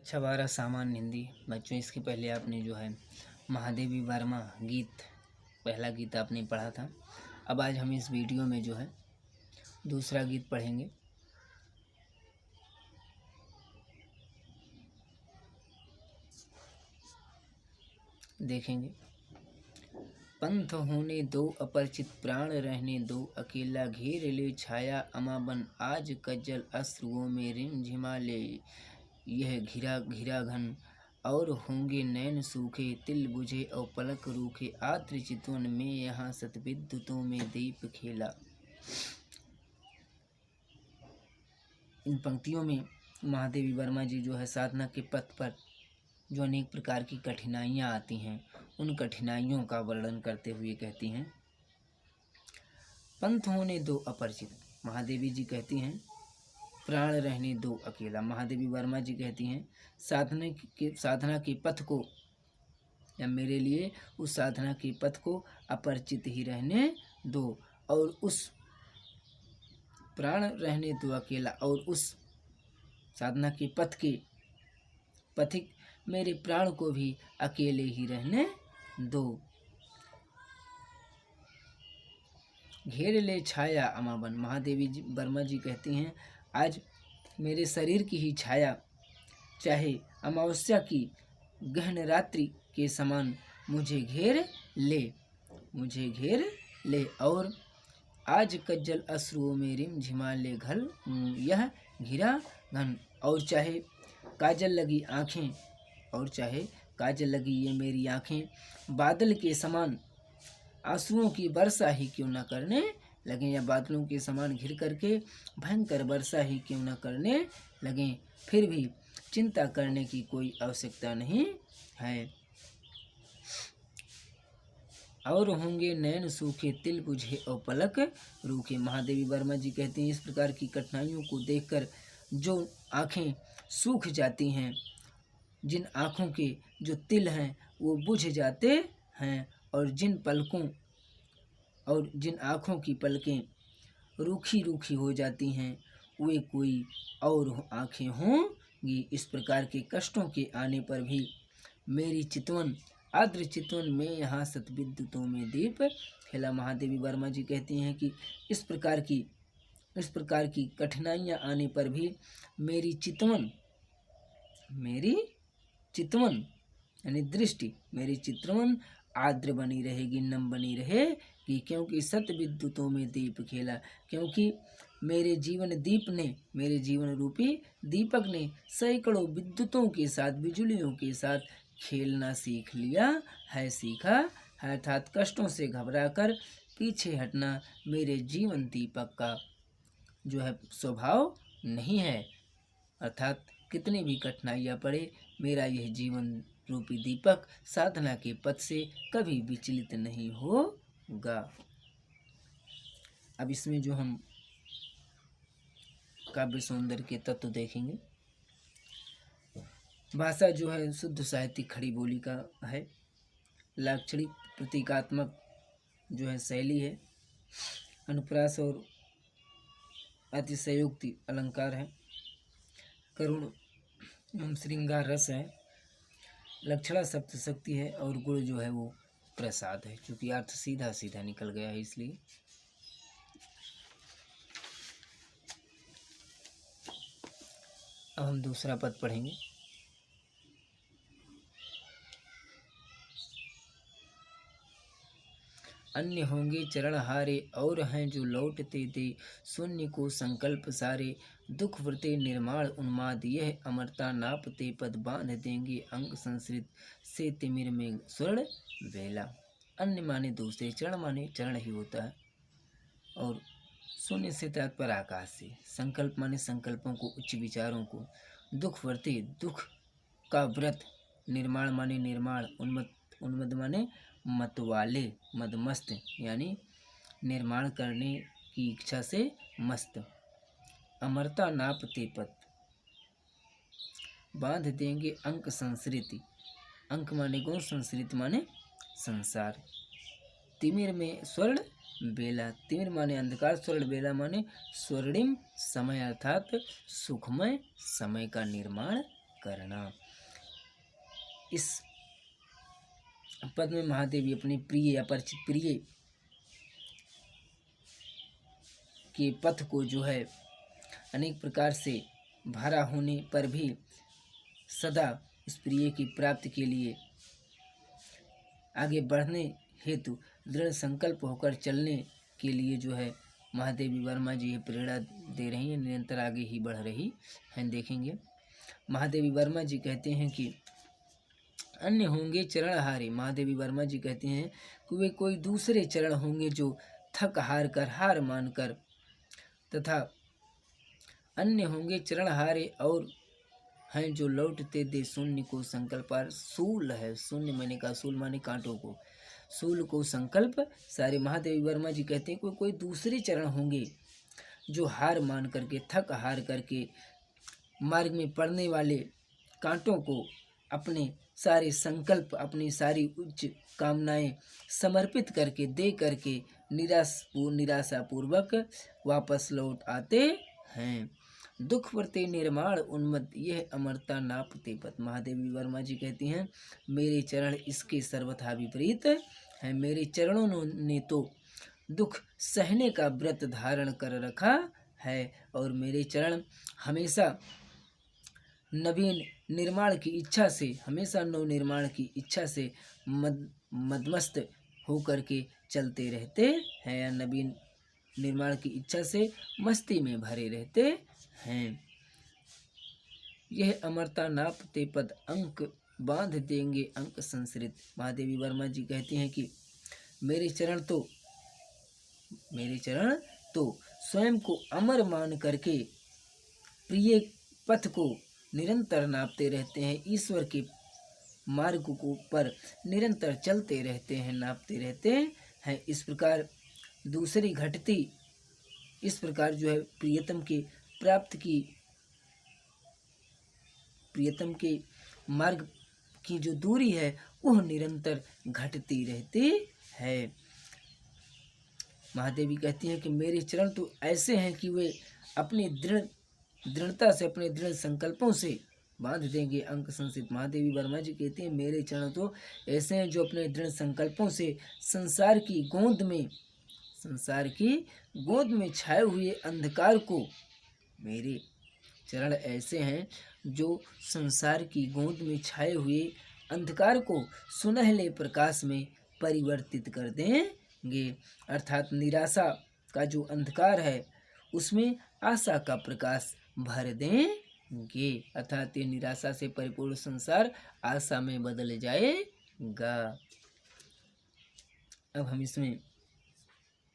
अच्छा 12 सामान्य हिंदी बच्चों। इसके पहले आपने जो है महादेवी वर्मा गीत, पहला गीत आपने पढ़ा था। अब आज हम इस वीडियो में जो है दूसरा गीत पढ़ेंगे। देखेंगे। पंथ होने दो अपरिचित, प्राण रहने दो अकेला, घेर ले छाया अमाबन, आज कज्जल अश्रुओं में रिमझिमा ले यह घिरा घिरा घन, और होंगे नैन सूखे तिल बुझे और पलक रूखे, आद्र चितवन में यहाँ सतविद्युतों में दीप खेला। इन पंक्तियों में महादेवी वर्मा जी जो है साधना के पथ पर जो अनेक प्रकार की कठिनाइयाँ आती हैं, उन कठिनाइयों का वर्णन करते हुए कहती हैं, पंथ होने दो अपरिचित। महादेवी जी कहती हैं प्राण रहने दो अकेला। महादेवी वर्मा जी कहती हैं साधना के पथ को, या मेरे लिए उस साधना के पथ को अपरिचित ही रहने दो, और उस प्राण रहने दो अकेला, और उस साधना के पथ के पथिक मेरे प्राण को भी अकेले ही रहने दो। घेर ले छाया अमाबन। महादेवी जी वर्मा जी कहती हैं आज मेरे शरीर की ही छाया चाहे अमावस्या की गहन रात्रि के समान मुझे घेर ले, और आज कज्जल अश्रुओं में रिमझिमा ले घल यह घिरा घन, और चाहे काजल लगी आँखें, और चाहे काजल लगी ये मेरी आँखें बादल के समान आंसुओं की वर्षा ही क्यों न करने लगें, या बादलों के समान घिर करके भयंकर वर्षा ही क्यों न करने लगें, फिर भी चिंता करने की कोई आवश्यकता नहीं है। और होंगे नैन सूखे तिल बुझे और पलक रूखे। महादेवी वर्मा जी कहती हैं इस प्रकार की कठिनाइयों को देखकर जो आँखें सूख जाती हैं, जिन आँखों के जो तिल हैं वो बुझ जाते हैं, और जिन आँखों की पलकें रूखी रूखी हो जाती हैं, वे कोई और आँखें होंगी। इस प्रकार के कष्टों के आने पर भी मेरी चितवन, आद्र चितवन में यहाँ सतविद्युतों में दीप खेला। महादेवी वर्मा जी कहती हैं कि इस प्रकार की कठिनाइयाँ आने पर भी मेरी चितवन यानी दृष्टि, मेरी चितवन आद्र बनी रहेगी, नम बनी रहेगी, क्योंकि सतविद्युतों में दीप खेला। क्योंकि मेरे जीवन रूपी दीपक ने सैकड़ों विद्युतों के साथ, बिजलियों के साथ खेलना सीख लिया है, सीखा है, अर्थात कष्टों से घबराकर पीछे हटना मेरे जीवन दीपक का जो है स्वभाव नहीं है। अर्थात कितनी भी कठिनाइयाँ पड़े, मेरा यह जीवन रूपी दीपक साधना के पथ से कभी विचलित नहीं होगा। अब इसमें जो हम काव्य सौंदर्य के तत्व देखेंगे। भाषा जो है शुद्ध साहित्यिक खड़ी बोली का है, लाक्षणिक प्रतीकात्मक जो है शैली है, अनुप्रास और अतिशयोक्ति अलंकार है, करुण एवं श्रृंगार रस है, लक्षणा सप्तशक्ति है, और गुण जो है वो प्रसाद है। क्योंकि अर्थ सीधा सीधा निकल गया है इसलिए। अब हम दूसरा पद पढ़ेंगे। अन्य होंगे चरण हारे, और हैं जो लौटते दे शून्य को संकल्प सारे, दुख व्रते निर्माण उन्माद, यह अमरता नापते पद, बांध देंगे अंग संसृत से तिमिर में स्वर्ण बेला। अन्य माने दूसरे, चरण माने चरण ही होता है, और शून्य से तात्पर्य आकाश से, संकल्प माने संकल्पों को, उच्च विचारों को, दुख व्रते दुख का व्रत, निर्माण माने निर्माण, उन्मद माने मतवाले, मदमस्त यानी निर्माण करने की इच्छा से मस्त, अमरता नापते पथ, बांध देंगे अंक संसृति, अंक माने गुण, संसृति माने संसार, तिमिर में स्वर्ण बेला, तिमिर माने अंधकार, स्वर्ण बेला माने स्वर्णिम समय, अर्थात सुखमय समय का निर्माण करना। इस पद में महादेवी अपने प्रिय अपरिचित प्रिय के पथ को जो है अनेक प्रकार से भरा होने पर भी सदा उस प्रिय की प्राप्ति के लिए आगे बढ़ने हेतु दृढ़ संकल्प होकर चलने के लिए जो है महादेवी वर्मा जी प्रेरणा दे रही हैं, निरंतर आगे ही बढ़ रही हैं। देखेंगे महादेवी वर्मा जी कहते हैं कि अन्य होंगे चरण हारे। महादेवी वर्मा जी कहते हैं कि वे कोई दूसरे चरण होंगे जो थक हार कर हार मानकर, तथा अन्य होंगे चरण हारे और हैं जो लौटते दे शून्य को संकल्प। सूल है, शून्य मैंने कहा सूल माने कांटों को, सूल को संकल्प सारे। महादेवी वर्मा जी कहते हैं कोई दूसरे चरण होंगे जो हार मान करके थक हार करके मार्ग में पड़ने वाले कांटों को अपने सारे संकल्प अपनी सारी उच्च कामनाएं समर्पित करके दे करके निराशापूर्वक वापस लौट आते हैं। दुख वर्ते निर्माण उन्मत्त यह अमरता नापते पथ। महादेवी वर्मा जी कहती हैं मेरे चरण इसके सर्वथा विपरीत है। मेरे चरणों ने तो दुख सहने का व्रत धारण कर रखा है और मेरे चरण हमेशा नवीन निर्माण की इच्छा से, हमेशा नव निर्माण की इच्छा से मदमस्त होकर के चलते रहते हैं या नवीन निर्माण की इच्छा से मस्ती में भरे रहते हैं। यह अमरता नापते पद अंक बांध देंगे अंक संसृत। महादेवी वर्मा जी कहती हैं कि मेरे चरण तो स्वयं को अमर मान करके प्रिय पथ को निरंतर नापते रहते हैं, ईश्वर के मार्ग को पर निरंतर चलते रहते हैं, नापते रहते हैं। इस प्रकार दूसरी घटती, इस प्रकार जो है प्रियतम के प्राप्त की, प्रियतम के मार्ग की जो दूरी है वह निरंतर घटती रहती है। महादेवी कहती हैं कि मेरे चरण तो ऐसे हैं कि वे अपनी दृढ़ता से, अपने दृढ़ संकल्पों से बांध देंगे अंक संसित। महादेवी वर्मा जी कहती हैं मेरे चरण तो ऐसे हैं जो अपने दृढ़ संकल्पों से संसार की गोद में छाए हुए अंधकार को, मेरे चरण ऐसे हैं जो संसार की गोद में छाए हुए अंधकार को सुनहले प्रकाश में परिवर्तित कर देंगे। अर्थात निराशा का जो अंधकार है उसमें आशा का प्रकाश भर देंगे, अर्थात ये निराशा से परिपूर्ण संसार आशा में बदल जाएगा। अब हम इसमें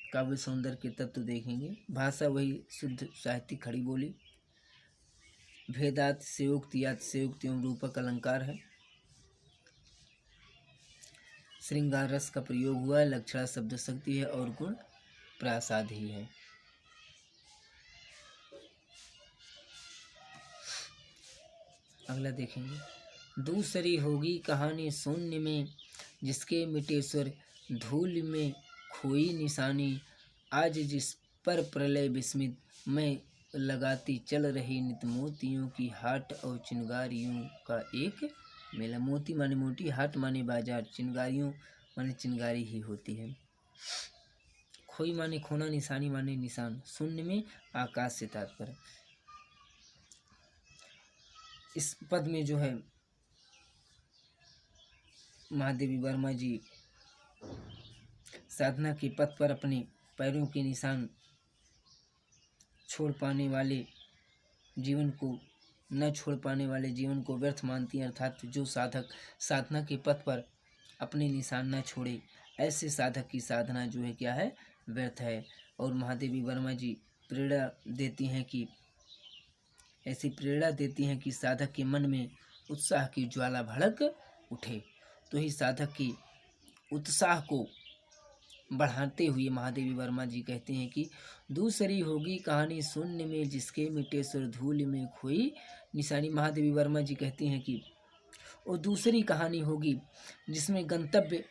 काव्य सौंदर्य के तत्व देखेंगे। भाषा वही शुद्ध साहित्यिक खड़ी बोली, भेदात सेयोक्तियात सेयोक्ति एवं रूपक अलंकार है। श्रृंगार रस का प्रयोग हुआ है, लक्षणा शब्द शक्ति है और गुण प्रासाद ही है। अगला देखेंगे। दूसरी होगी कहानी शून्य में जिसके मिटे सुर धूल में खोई निशानी, आज जिस पर प्रलय विस्मित में लगाती चल रही नित मोतियों की हाट और चिनगारियों का एक मेला। मोती माने मोती, हाट माने बाजार, चिनगारियों माने चिनगारी ही होती है। खोई माने खोना, निशानी माने निशान। शून्य में आकाश से तात्पर्य। इस पद में जो है महादेवी वर्मा जी साधना के पथ पर अपने पैरों के निशान छोड़ पाने वाले जीवन को, न छोड़ पाने वाले जीवन को व्यर्थ मानती हैं। अर्थात जो साधक साधना के पथ पर अपने निशान न छोड़े, ऐसे साधक की साधना जो है क्या है, व्यर्थ है। और महादेवी वर्मा जी प्रेरणा देती हैं कि ऐसी प्रेरणा देती हैं कि साधक के मन में उत्साह की ज्वाला भड़क उठे। तो ही साधक की उत्साह को बढ़ाते हुए महादेवी वर्मा जी कहते हैं कि दूसरी होगी कहानी शून्य में जिसके मिटे सुर धूल में खोई निशानी। महादेवी वर्मा जी कहती हैं कि वो दूसरी कहानी होगी जिसमें गंतव्य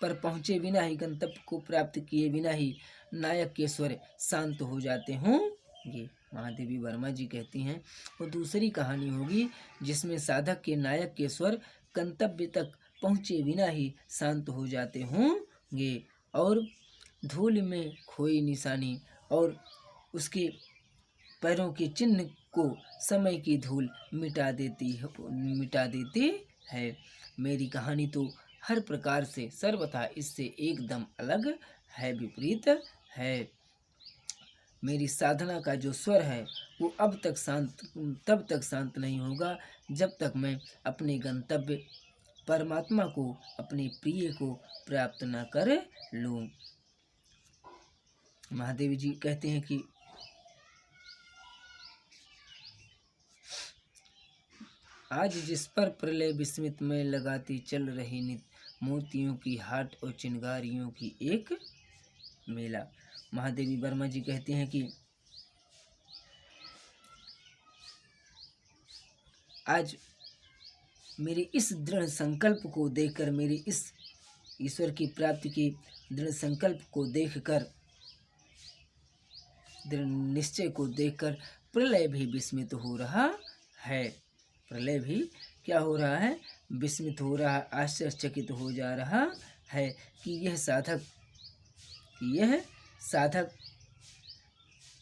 पर पहुँचे बिना ही, गंतव्य को प्राप्त किए बिना ही नायक के स्वर शांत हो जाते होंगे। महादेवी वर्मा जी कहती हैं वो दूसरी कहानी होगी जिसमें साधक के नायक के स्वर गंतव्य तक पहुँचे बिना ही शांत हो जाते होंगे और धूल में खोई निशानी और उसके पैरों के चिन्ह को समय की धूल मिटा देती है। मेरी कहानी तो हर प्रकार से सर्वथा इससे एकदम अलग है, विपरीत है। मेरी साधना का जो स्वर है वो तब तक शांत नहीं होगा जब तक मैं अपने गंतव्य परमात्मा को, अपने प्रिय को प्राप्त न कर लूं। महादेव जी कहते हैं कि आज जिस पर प्रलय विस्मित में लगाती चल रही नित मोतियों की हाट और चिंगारियों की एक मेला। महादेवी वर्मा जी कहते हैं कि आज मेरे इस दृढ़ संकल्प को देखकर, मेरे इस ईश्वर की प्राप्ति के दृढ़ संकल्प को देखकर, दृढ़ निश्चय को देखकर प्रलय भी विस्मित हो रहा है। प्रलय भी क्या हो रहा है? विस्मित हो रहा, आश्चर्यचकित हो जा रहा है कि यह साधक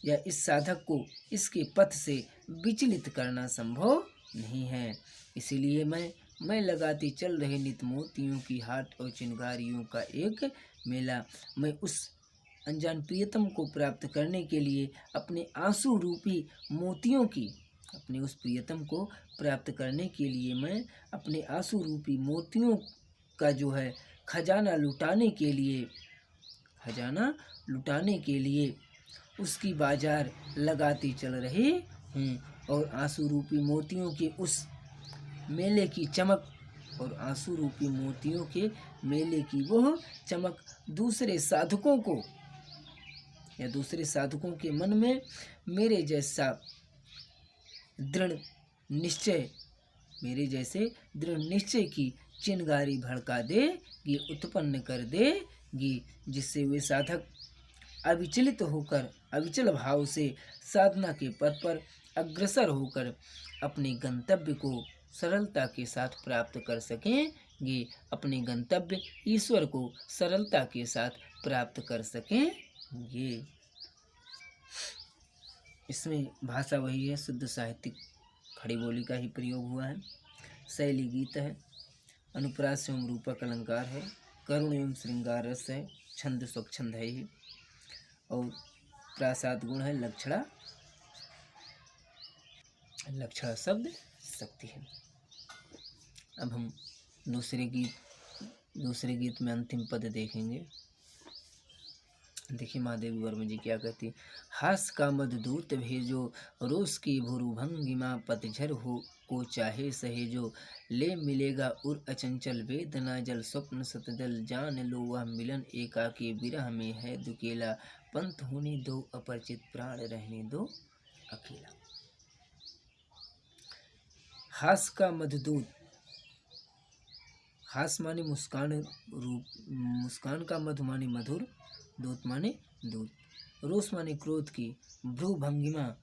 या इस साधक को इसके पथ से विचलित करना संभव नहीं है। इसीलिए मैं लगाती चल रहे नित मोतियों की हाट और चिंगारियों का एक मेला, मैं उस अनजान प्रियतम को प्राप्त करने के लिए अपने आंसू रूपी मोतियों की, अपने उस प्रियतम को प्राप्त करने के लिए मैं अपने आंसू रूपी मोतियों का जो है खजाना लुटाने के लिए उसकी बाजार लगाती चल रही हूँ। और आंसू रूपी मोतियों के उस मेले की चमक, और आंसू रूपी मोतियों के मेले की वह चमक दूसरे साधकों को या दूसरे साधकों के मन में मेरे जैसे दृढ़ निश्चय की चिंगारी भड़का देगी, उत्पन्न कर देगी, जिससे वे साधक अविचल भाव से साधना के पथ पर अग्रसर होकर अपने गंतव्य को सरलता के साथ प्राप्त कर सकेंगे, अपने गंतव्य ईश्वर को सरलता के साथ प्राप्त कर सकेंगे। इसमें भाषा वही है, शुद्ध साहित्यिक खड़ी बोली का ही प्रयोग हुआ है। शैली गीत है, अनुप्रास एवं रूपक अलंकार है, करुण एवं श्रृंगार रस है, छंद स्वच्छंद है ही, और प्रासाद गुण है, लक्षणा शब्द शक्ति है। अब हम दूसरे गीत में अंतिम पद देखेंगे। देखिए महादेवी वर्मा जी क्या कहती है। हास का मधुदूत भेजो, रोष की भुरुभंगिमा, पतझर हो को चाहे सहेजो, ले मिलेगा उर अचंचल वेदना जल, स्वप्न सतजल जान लो वह मिलन, एकाकी विरह में है दुकेला, पंथ होने दो अपरिचित, प्राण रहने दो अकेला। हास का मधुदूत, हास माने मुस्कान का मधु माने मधुर, दूत माने दूत, रोष माने क्रोध की, भ्रू भंगिमा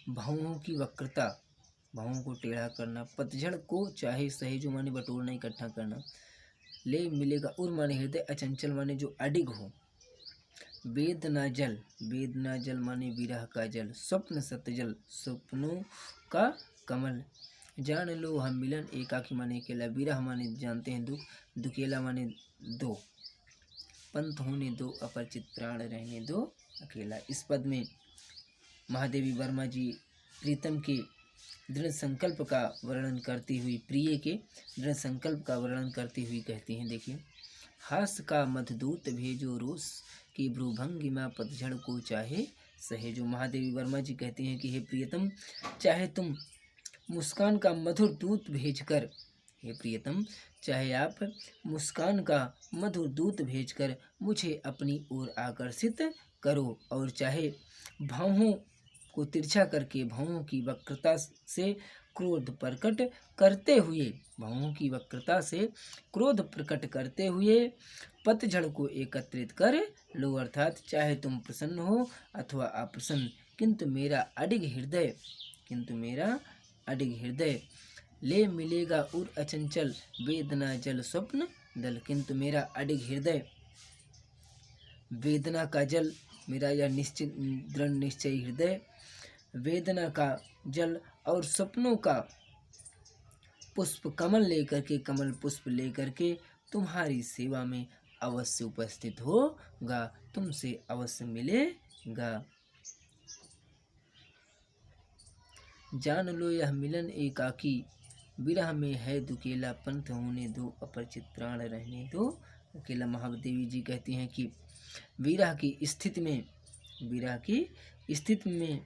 भावों की वक्रता, भावों को टेढ़ा करना, पतझड़ को चाहे सहेजो माने बटोरना, इकट्ठा करना, ले मिलेगा उर माने हृदय, अचंचल माने जो अडिग हो, वेदना जल माने विरह का जल, स्वप्न सतजल स्वप्नों का कमल, जान लो हम मिलन, एकाकी माने अकेला, विरह माने जानते हैं दुख, दुकेला माने दो, पंथ होने दो अपरिचित, प्राण रहने दो अकेला। इस पद में महादेवी वर्मा जी प्रीतम के दृढ़ संकल्प का वर्णन करती हुई, प्रिय के दृढ़ संकल्प का वर्णन करती हुई कहती हैं। देखिए, हास का मधुदूत भेजो, रोष की भ्रूभंगिमा, पतझड़ को चाहे सहेजो। महादेवी वर्मा जी कहती हैं कि हे प्रियतम, चाहे तुम मुस्कान का मधुर दूत भेजकर, हे प्रियतम चाहे आप मुस्कान का मधुर दूत भेजकर मुझे अपनी ओर आकर्षित करो, और चाहे भावों को तिरछा करके, भावों की वक्रता से क्रोध प्रकट करते हुए पतझड़ को एकत्रित कर लो, अर्थात चाहे तुम प्रसन्न हो अथवा अप्रसन्न, किंतु मेरा अडिग हृदय, किंतु मेरा अडिग हृदय ले मिलेगा उर अचंचल, वेदना जल स्वप्न दल। किंतु मेरा अडिग हृदय वेदना का जल, मेरा यह निश्चित दृढ़ निश्चय हृदय वेदना का जल और सपनों का पुष्प कमल लेकर के, कमल पुष्प लेकर के तुम्हारी सेवा में अवश्य उपस्थित होगा, तुमसे अवश्य मिलेगा। जान लो यह मिलन एकाकी, विरह में है दुकेला, पंथ होने दो अपरिचित, प्राण रहने दो अकेला। महादेवी जी कहती हैं कि विरह की स्थिति में, विरह की स्थिति में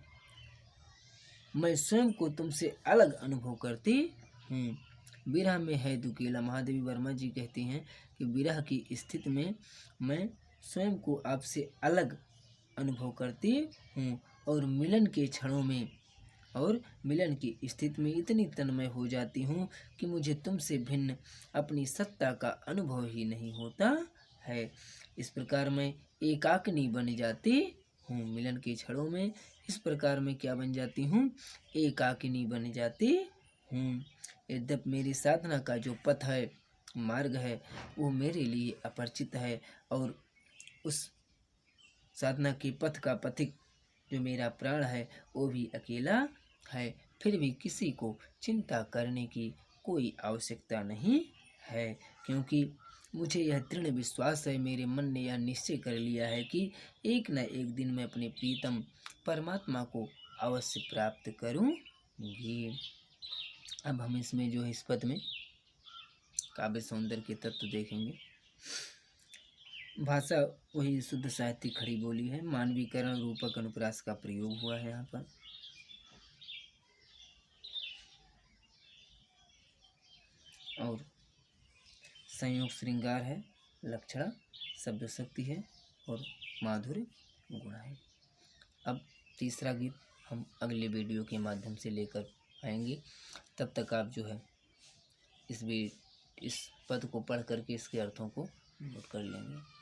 मैं स्वयं को तुमसे अलग अनुभव करती हूँ। विरह में है दुकेला, महादेवी वर्मा जी कहती हैं कि विरह की स्थिति में मैं स्वयं को आपसे अलग अनुभव करती हूँ, और मिलन के क्षणों में और मिलन की स्थिति में इतनी तन्मय हो जाती हूँ कि मुझे तुमसे भिन्न अपनी सत्ता का अनुभव ही नहीं होता है। इस प्रकार मैं एकाकिनी बन जाती हूँ। मिलन के क्षणों में इस प्रकार मैं क्या बन जाती हूँ? एकाकिनी बन जाती हूँ। यद्यपि मेरी साधना का जो पथ है, मार्ग है, वो मेरे लिए अपरिचित है, और उस साधना के पथ का पथिक जो मेरा प्राण है वो भी अकेला है। फिर भी किसी को चिंता करने की कोई आवश्यकता नहीं है, क्योंकि मुझे यह दृढ़ विश्वास है, मेरे मन ने यह निश्चय कर लिया है कि एक न एक दिन मैं अपने प्रीतम परमात्मा को अवश्य प्राप्त करूँगी। अब हम इसमें जो है इस पद में काव्य सौंदर्य के तत्व देखेंगे। भाषा वही शुद्ध साहित्य खड़ी बोली है, मानवीकरण रूपक अनुप्रास का प्रयोग हुआ है यहाँ पर। और संयोग श्रृंगार है, लक्षणा शब्द शक्ति है, और माधुर्य गुण है। अब तीसरा गीत हम अगले वीडियो के माध्यम से लेकर आएंगे। तब तक आप जो है इस पद को पढ़ करके इसके अर्थों को नोट कर लेंगे।